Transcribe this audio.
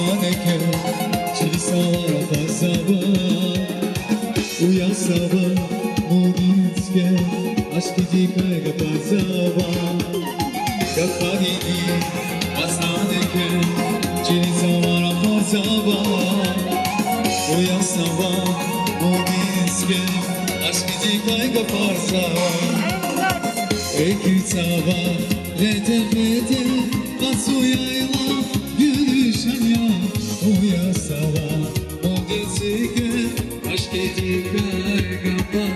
Pasaneke Çili sava pasava Uya sava Mogitske Aşkı dikayga pasava Kapagini Pasaneke Çili sava pasava Uya sava Mogitske Aşkı dikayga pasava Ekü sava Lete lete Kasuyayla Gülüşen ya Uya sava Mogitske Aşkı dikayga